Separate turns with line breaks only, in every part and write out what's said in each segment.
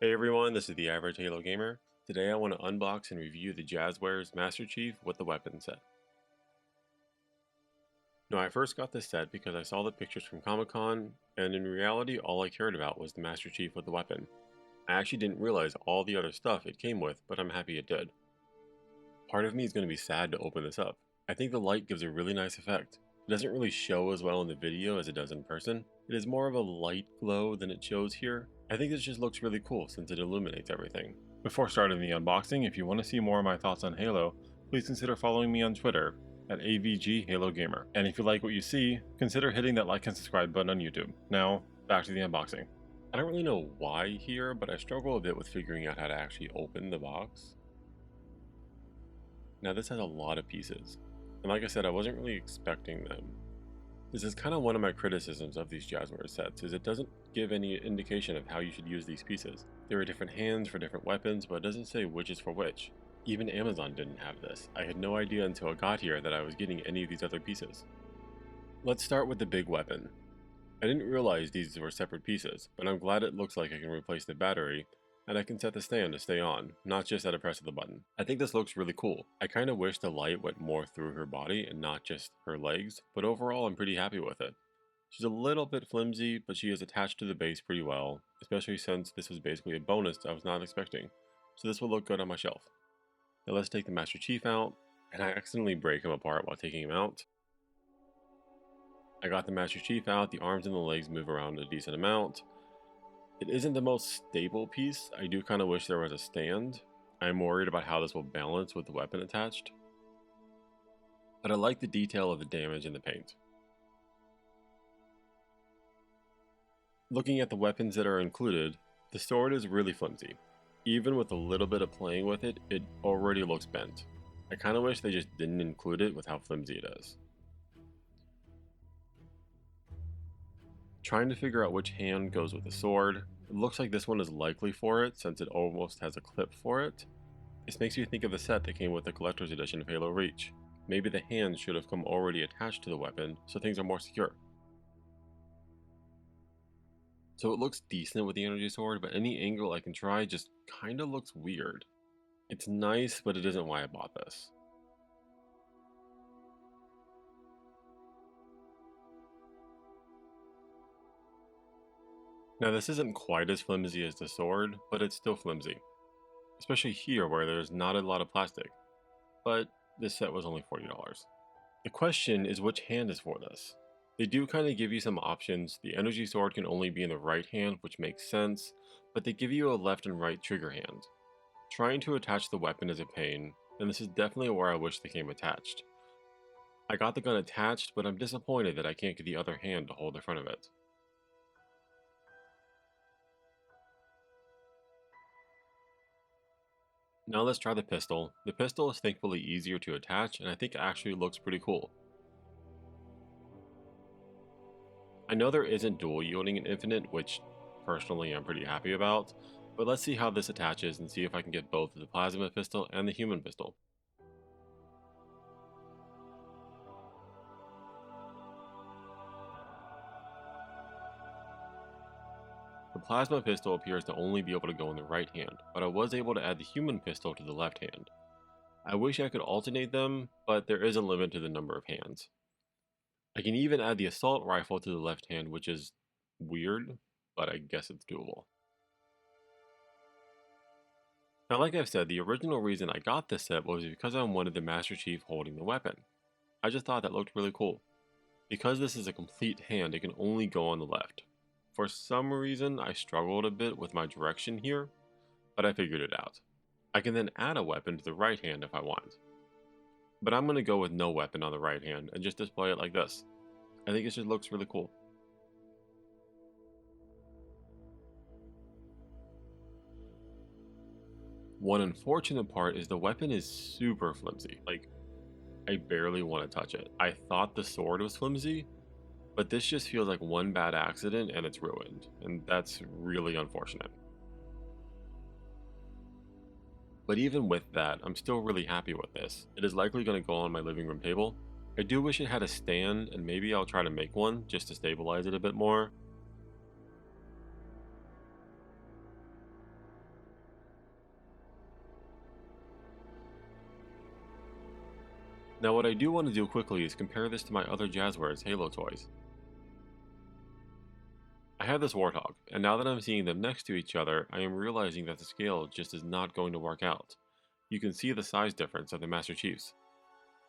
Hey everyone, this is the Average Halo Gamer. Today I want to unbox and review the Jazwares Master Chief with the weapon set. Now I first got this set because I saw the pictures from Comic-Con, and in reality all I cared about was the Master Chief with the weapon. I actually didn't realize all the other stuff it came with, but I'm happy it did. Part of me is going to be sad to open this up. I think the light gives a really nice effect. It doesn't really show as well in the video as it does in person. It is more of a light glow than it shows here. I think this just looks really cool since it illuminates everything. Before starting the unboxing, if you want to see more of my thoughts on Halo, please consider following me on Twitter at AVG Halo Gamer. And if you like what you see, consider hitting that like and subscribe button on YouTube. Now, back to the unboxing. I don't really know why here, but I struggle a bit with figuring out how to actually open the box. Now this has a lot of pieces, and like I said, I wasn't really expecting them. This is kind of one of my criticisms of these Jazwares sets, is it doesn't give any indication of how you should use these pieces. There are different hands for different weapons, but it doesn't say which is for which. Even Amazon didn't have this. I had no idea until I got here that I was getting any of these other pieces. Let's start with the big weapon. I didn't realize these were separate pieces, but I'm glad it looks like I can replace the battery, and I can set the stand to stay on, not just at a press of the button. I think this looks really cool. I kind of wish the light went more through her body and not just her legs, but overall I'm pretty happy with it. She's a little bit flimsy, but she is attached to the base pretty well, especially since this was basically a bonus I was not expecting, so this will look good on my shelf. Now let's take the Master Chief out, and I accidentally break him apart while taking him out. I got the Master Chief out, the arms and the legs move around a decent amount. It isn't the most stable piece. I do kind of wish there was a stand. I'm worried about how this will balance with the weapon attached. But I like the detail of the damage in the paint. Looking at the weapons that are included, the sword is really flimsy. Even with a little bit of playing with it, it already looks bent. I kind of wish they just didn't include it with how flimsy it is. Trying to figure out which hand goes with the sword. It looks like this one is likely for it since it almost has a clip for it. This makes me think of the set that came with the collector's edition of Halo Reach. Maybe the hands should have come already attached to the weapon so things are more secure. So it looks decent with the energy sword, but any angle I can try just kinda looks weird. It's nice, but it isn't why I bought this. Now this isn't quite as flimsy as the sword, but it's still flimsy. Especially here where there's not a lot of plastic. But this set was only $40. The question is which hand is for this? They do kind of give you some options. The energy sword can only be in the right hand, which makes sense, but they give you a left and right trigger hand. Trying to attach the weapon is a pain, and this is definitely where I wish they came attached. I got the gun attached, but I'm disappointed that I can't get the other hand to hold the front of it. Now let's try the pistol. The pistol is thankfully easier to attach, and I think it actually looks pretty cool. I know there isn't dual yielding in Infinite, which personally I'm pretty happy about, but let's see how this attaches and see if I can get both the plasma pistol and the human pistol. The plasma pistol appears to only be able to go in the right hand, but I was able to add the human pistol to the left hand. I wish I could alternate them, but there is a limit to the number of hands. I can even add the assault rifle to the left hand, which is weird, but I guess it's doable. Now like I've said, the original reason I got this set was because I wanted the Master Chief holding the weapon. I just thought that looked really cool. Because this is a complete hand, it can only go on the left. For some reason, I struggled a bit with my direction here, but I figured it out. I can then add a weapon to the right hand if I want. But I'm going to go with no weapon on the right hand and just display it like this. I think it just looks really cool. One unfortunate part is the weapon is super flimsy. Like, I barely want to touch it. I thought the sword was flimsy, but this just feels like one bad accident and it's ruined, and that's really unfortunate. But even with that, I'm still really happy with this. It is likely going to go on my living room table. I do wish it had a stand, and maybe I'll try to make one just to stabilize it a bit more. Now what I do want to do quickly is compare this to my other Jazwares Halo toys. I have this Warthog, and now that I'm seeing them next to each other, I am realizing that the scale just is not going to work out. You can see the size difference of the Master Chiefs,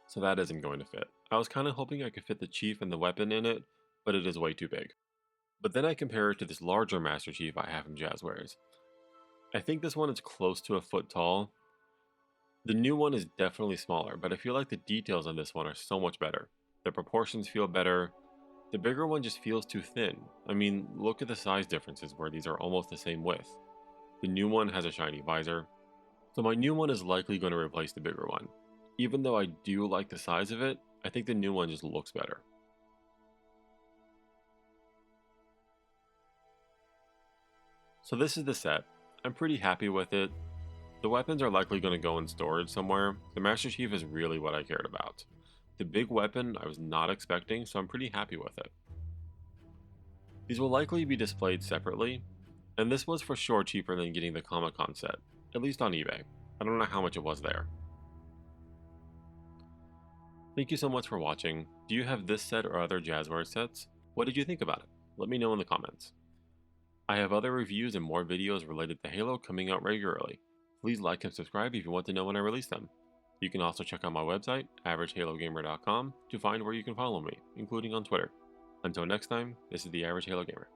so that isn't going to fit. I was kind of hoping I could fit the Chief and the weapon in it, but it is way too big. But then I compare it to this larger Master Chief I have from Jazwares. I think this one is close to a foot tall. The new one is definitely smaller, but I feel like the details on this one are so much better. The proportions feel better. The bigger one just feels too thin. I mean, look at the size differences where these are almost the same width. The new one has a shiny visor. So my new one is likely going to replace the bigger one. Even though I do like the size of it, I think the new one just looks better. So this is the set. I'm pretty happy with it. The weapons are likely going to go in storage somewhere. The Master Chief is really what I cared about. The big weapon I was not expecting, so I'm pretty happy with it. These will likely be displayed separately, and this was for sure cheaper than getting the Comic-Con set, at least on eBay. I don't know how much it was there. Thank you so much for watching. Do you have this set or other Jazwares sets? What did you think about it? Let me know in the comments. I have other reviews and more videos related to Halo coming out regularly. Please like and subscribe if you want to know when I release them. You can also check out my website, averagehalogamer.com, to find where you can follow me, including on Twitter. Until next time, this is the Average Halo Gamer.